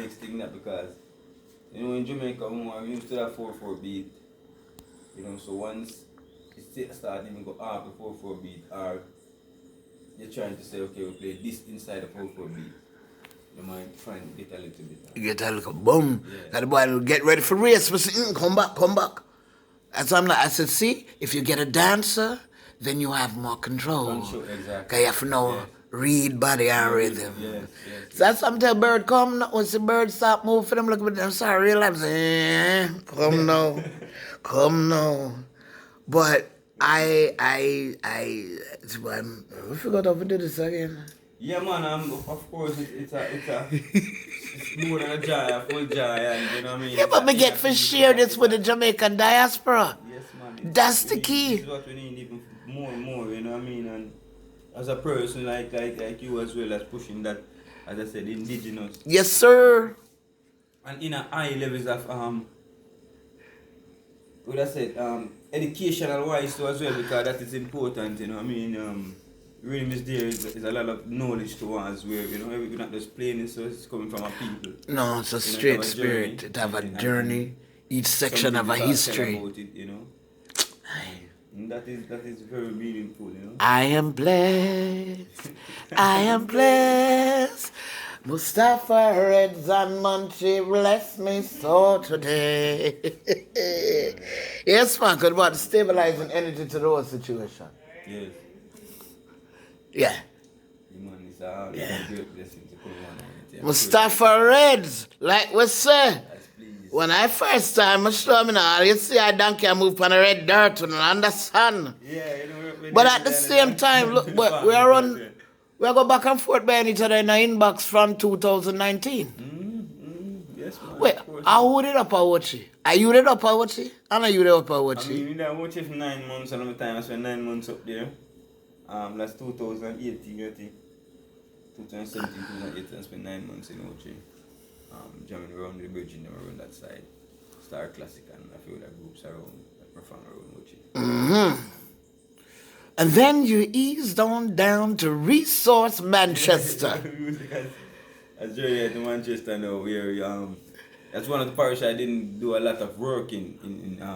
next thing that because, you know, in Jamaica, we used to have 4/4 beat. You know, so once it start even go off the 4/4 beat, or you're trying to say, okay, we play this inside the 4/4 beat. You might find get a little bit. You get a little boom. Yeah. That boy will get ready for race. But say, come back. As I'm like, I said, see, if you get a dancer, then you have more control. Exactly. Because you have to know, read body and rhythm. Yes. So that's something tell bird come. Once the bird stop moving for them, look at them, start realizing, come now. But I forgot how to do this again. Yeah, man. Of course, it's more than a joy, a full joy, and you know what I mean. Yeah, but we get to share this with the Jamaican diaspora. Yes, man. That's the key. This is what we need even more and more. You know what I mean? And as a person like you as well as pushing that, as I said, indigenous. Yes, sir. And in a high levels of what I said, educational wise too as well, because that is important. You know what I mean? Rhythm is there is a lot of knowledge to us where, you know, we're not just playing it, so it's coming from our people. No, it's a straight spirit. It have a journey. Each section have a history. About it, you know. And that is very meaningful, you know. I am blessed. Moustafa, Reds and Munchie, bless me so today. Yes, man, because what stabilizing energy to the whole situation. Yes. Yeah. Man, it's a great blessing to come on. Moustafa Reds, like we say. When I first time I show me now, you see a donkey move on the red dirt, you understand? Yeah, you know. But at the same time, look, we go back and forth by each other in the inbox from 2019. Yes, man. Wait, I would it up a watchy. Are you it up a watchy? And are you it up a watchy? I mean, I watch it for 9 months, and time I spent 9 months up there. That's 2018, I think. 2017, 2018, I spent 9 months in Ochi. Jamming around the bridge around that side. Star Classic and a few other groups around that perform around Ochi. And then you eased on down to Resource Manchester. As journey to Manchester now, where that's one of the parishes I didn't do a lot of work in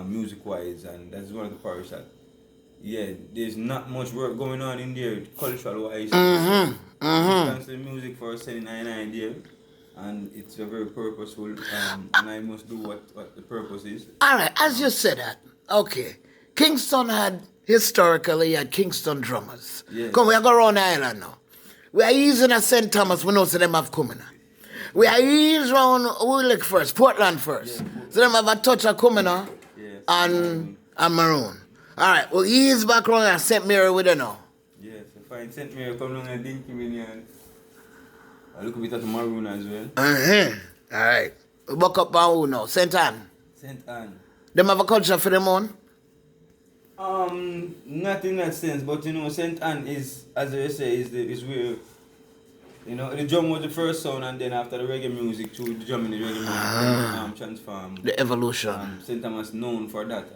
music wise, and that's one of the parishes that there's not much work going on in there cultural wise. Constant music for 799 there. And it's a very purposeful, and I must do what the purpose is. All right, as you said that, okay. Kingston historically had Kingston drummers. Yes. Come, we are going around the island now. We are using at St. Thomas, we know so them have coming. We are using around Woodlick first, Portland first. So them have a touch of coming and Maroon. All right, well, ease back around at St. Mary with you now. Yes, I find St. Mary come along and dink him in here. I look a bit at the Maroon as well. All right. We buck up on who now? St. Anne? St. Anne. Them have a culture for them own? Not in that sense, but you know, St. Anne is, as I say, is where, you know, the drum was the first sound, and then after the reggae music, through the drum and the reggae music, transform. The evolution. St. Thomas known for that.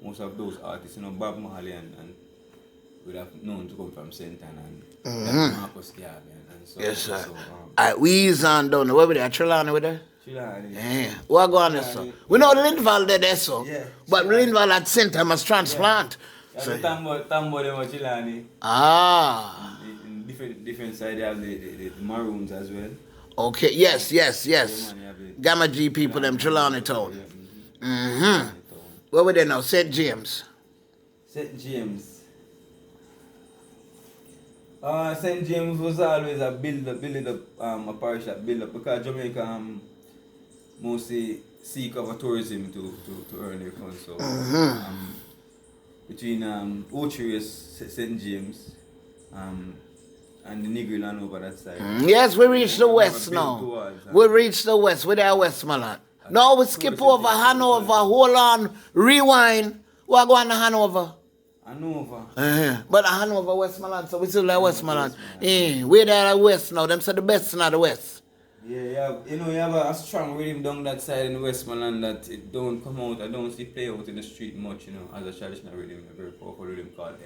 Most of those artists, you know, Bob Marley and would have known to come from St. Anne and Marcus Garvey. So, yes, sir. So, we ease on down. Where we there? Trelawney with her? Trelawney. Yeah. What go on there, so? We know Lindval there, so. Yeah. But Lindval at St. Thomas transplant. Yeah. So, Tambo them with Trelawney. In different side, they have the Maroons as well. Okay, yes. Gamma G people, them Trelawney town. Where we there now? St. James. St. James. St. James was always a build up, a parish that build up, because Jamaica mostly seek over tourism to earn their funds. So between Ochiris, St. James, and the Negri land over that side. Yes, we reach the west now. We reach the west. We're there, Westmoreland. Now we skip over Hanover, hold on, rewind. We're going to Hanover. But Hanover, Westmoreland, so we still like Westmoreland. We're there at west now. Them say the best in the west. Yeah, you have a strong rhythm down that side in Westmoreland that it don't come out. I don't see play out in the street much, you know, as a traditional rhythm, a very powerful rhythm called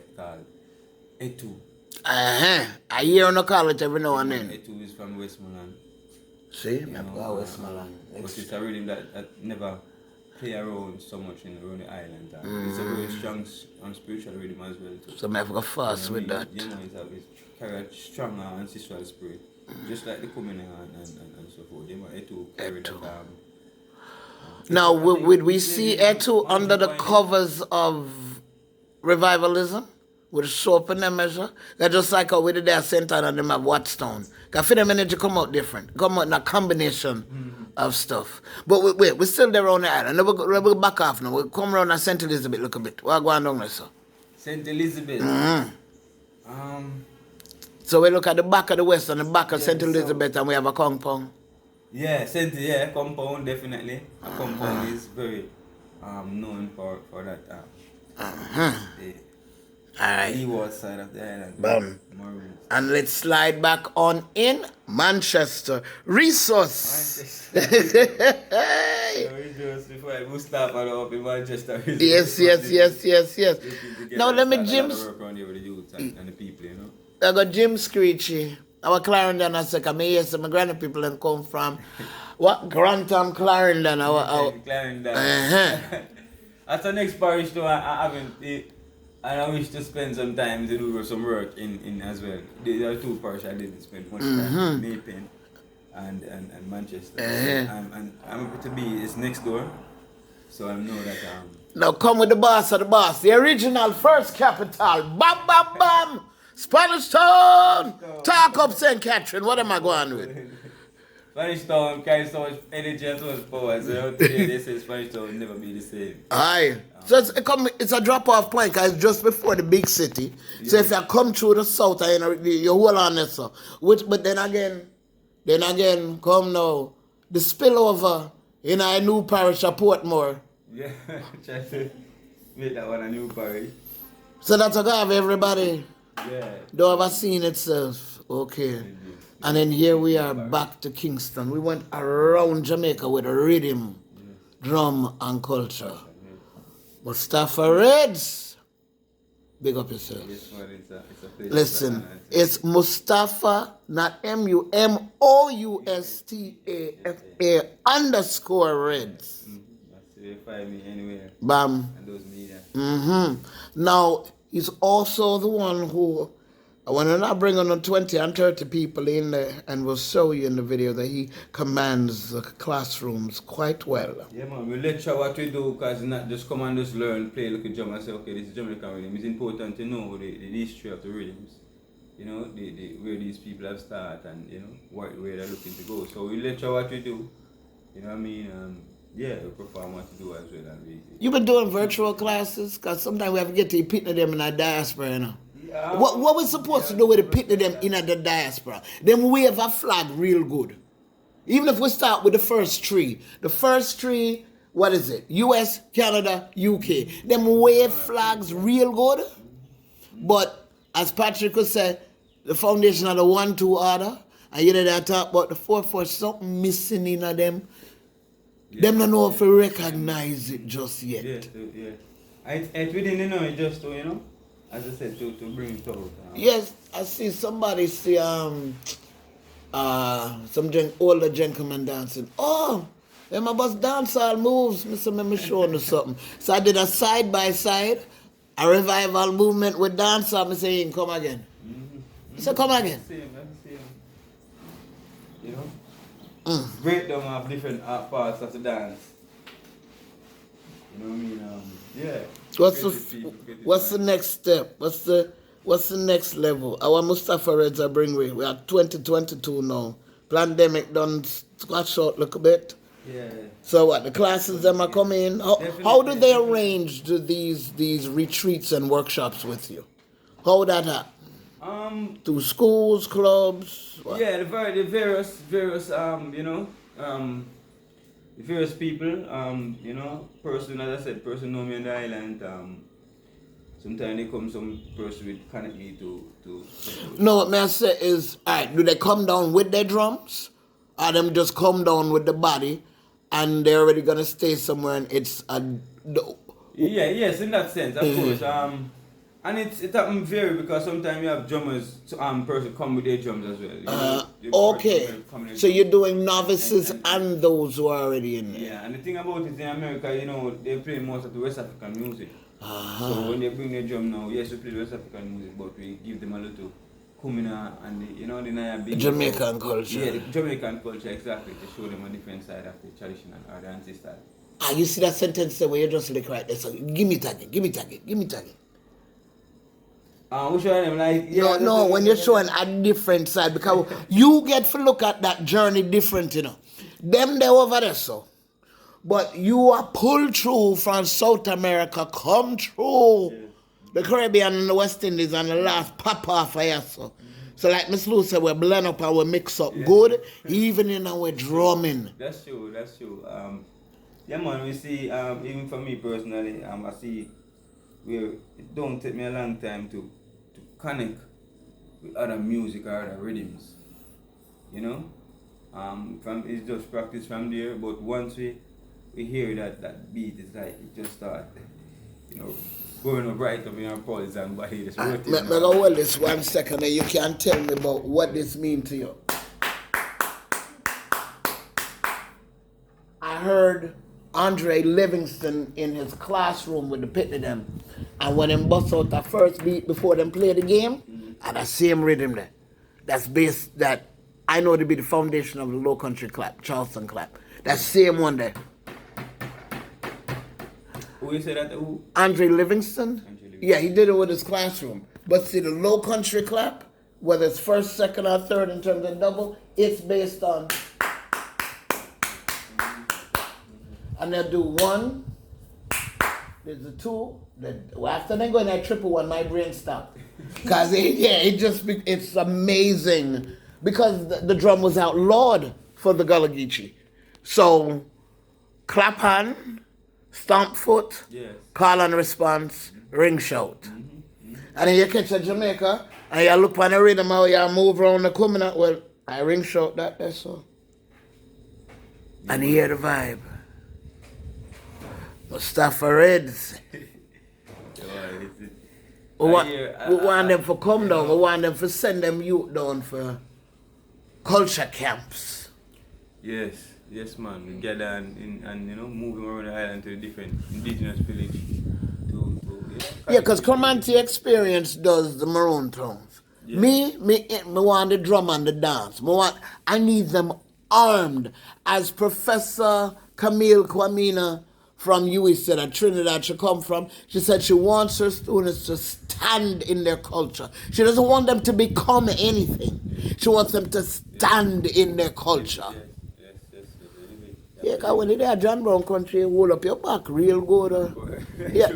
Etu. I hear on the college every now and then. Etu is from Westmoreland. See, but it's a rhythm that never play around so much around the island. And it's a very strong spiritual rhythm as well too. So I have to go fast with that. You know, it's carry a strong ancestral spirit. Just like the Kumina and so forth. They might to carry that. Now, would we see Etu under the covers of revivalism? With soap and them measure? That's just like how we did their center and them have Wattstone. Because for them energy come out different. Come out in a combination of stuff. But wait, we're still there on the island. We'll back off now. We'll come around to St. Elizabeth look a bit. We're going down there, sir. St. Elizabeth? So we look at the back of the west and the back of St. Elizabeth and we have a compound. Yeah, compound definitely. A compound is very known for that. Alright. Leeward side of the island. Bam. And let's slide back on in Manchester. Resource. Moustafa up in Manchester. Yes. Now let me Jim. And the people, you know. I got Jim Screechy. Our Clarendon, I said, come here, some grand people and come from what Grantham, Clarendon. Clarendon. That's the next parish though. I haven't. And I wish to spend some time to do some work in as well. There are two parishes I didn't spend much time. Maypen and Manchester. And I'm happy to be it's next door. So I know that Now come with the boss of the boss. The original first capital. Bam bam bam. Spanish Town. Talk up St. Catherine. What am I going with? Spanish Town carries so much energy and so much power. So today they say Spanish Town will never be the same. Aye. So it's a drop-off point because it's just before the big city. Yeah. So if you come through the south, you hold on there, so. But then again, come now, the spillover in a new parish of Portmore. Yeah, try to make that one a new parish. So that's a guy of everybody. Yeah. Don't ever seen itself. Okay. And then here we are back to Kingston. We went around Jamaica with a riddim, drum and culture. Moustafa Reds, big up yourself. Listen, it's Moustafa, not M-U-M-O-U-S-T-A-F-A _Reds. You find me anywhere. Bam. And those media. Now, he's also the one who, when I bring on 20 and 30 people in there, and we'll show you in the video that he commands the classrooms quite well. Yeah, man, we lecture what we do because not just come and just learn, play like a drum and say, okay, this is Jamaican rhythm. It's important to know the history of the rhythms, you know, where these people have started and, you know, where they're looking to go. So we lecture what we do, you know what I mean? Yeah, we perform what to do as well. And You've been doing virtual classes? Because sometimes we have to get to picking them in our diaspora, you know. What we supposed to do with the picking them in the diaspora? Them wave a flag real good. Even if we start with the first three. The first three, what is it? US, Canada, UK. Them wave flags real good. But as Patrick would say, the foundation of the 1-2 order. And you know that talk about the 4-4, something missing in them. Yeah. Them don't know if to recognize it just yet. Yeah. It's within, you know, it just to, you know, as I said, to bring it out. Yes, I see somebody see some older gentleman dancing. Oh, them about dancehall moves. Me showing you something. So I did a side by side, a revival movement with dancehall. Me saying, come again. So come again. Same. You know, breakdown of different parts of the dance. You know what I mean? Yeah. What's the next step? What's the next level? Our Moustafa Reds are bring we are 2022 now. Pandemic done scratch out a little bit. Yeah. So what? The classes them are coming. How do they arrange these retreats and workshops with you? How that happen? To schools, clubs. What? Yeah, the various you know, the various people, you know, person, as I said, person know me on the island. Sometimes they come, some person will connect me to No, what may I say is, alright, do they come down with their drums? Or them just come down with the body and they're already gonna stay somewhere and it's a... Yes, in that sense, of course. And it happens vary because sometimes you have drummers, person come with their drums as well. Okay. So you're doing novices and those who are already in there. Yeah, and the thing about it in America, you know, they play most of the West African music. So when they bring their drum now, yes, we play West African music, but we give them a little kumina and the, you know, the Naya big Jamaican culture. Yeah, the Jamaican culture, exactly, to show them a different side of the traditional or the ancestral. You see that sentence there where you just like right there, so give me it again, give me it again, give me it again. We're showing them like... Yeah, no, when you're showing a different side, because you get to look at that journey different, you know. Them they over there, so. But you are pulled through from South America, come through the Caribbean and the West Indies and the last pop off of here, so. So like Miss Lou said, we blend up and we mix up good, even in our drumming. That's true, that's true. Yeah man, we see, even for me personally, I see where it don't take me a long time to connect with other music or other rhythms, you know. It's just practice from there, but once we hear that beat, it's like it just start, you know, going up right up in our pulse and body. Just rotating. Let me go hold this 1 second and you can tell me about what this means to you. I heard Andre Livingston in his classroom with the pit of them, and when them bust out the first beat before them play the game, and the same rhythm there, that's based, that I know to be the foundation of the Low Country clap, Charleston clap. That same one there. Who you say that? Who? Andre Livingston? Yeah, he did it with his classroom. But see, the Low Country clap, whether it's first, second, or third in terms of double, it's based on. And they'll do one, there's a two, after they go in that triple one, my brain stopped. Because it's amazing. Because the drum was outlawed for the Gullah Geechee. So, clap hand, stomp foot, call and response, ring shout. And then you catch a Jamaica, and you look on the rhythm, how you move around the coming out, well, I ring shout that's so. And you hear the vibe. Moustafa Reds. We want them to come down. We want them to send them youth down for culture camps. Yes, man. We gather and you know, moving around the island to the different indigenous village. Because Comanche Experience does the Maroon Tones. Yeah. Me want the drum and the dance. I need them armed. As Professor Camille Kwamina from UWI said, at Trinidad she come from, she said she wants her students to stand in their culture. She doesn't want them to become anything. She wants them to stand in their culture. Yeah, because when you're there, John Brown country, hold up your back real good. Yeah,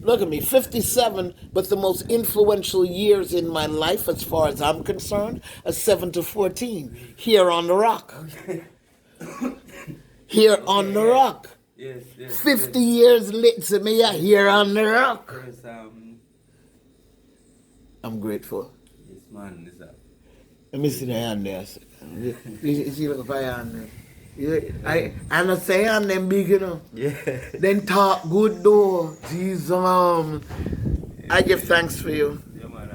look at me, 57, but the most influential years in my life, as far as I'm concerned, are 7 to 14, here on the rock. Here on the rock. Yes, 50 years later, me here on the rock. I'm grateful. Yes, man, is that? Let me see the hand there. You see like a fire hand there. I say hand them big, you know. Yeah. Then talk good though. Jesus, I give thanks for you. Yeah, man.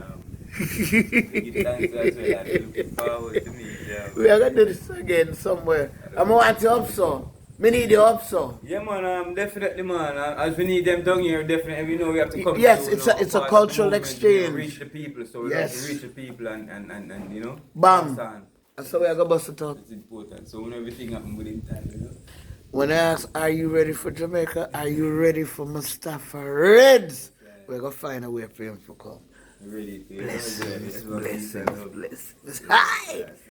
Give thanks as well. I'm looking forward to meet you. We are going to do this again somewhere. I'm going to you up so. Me need you up so. Yeah, man. Definitely, man. As we need them down here, definitely, we know we have to come. Yes, it's a cultural exchange. Reach the people, so we have to reach the people and you know. Bam. That's how we are going to bust it up. It's important. So when everything happens within time, you know. When I ask, are you ready for Jamaica? Are you ready for Moustafa Reds? We're going to find a way for him to come. Ready. Blessings. Hi.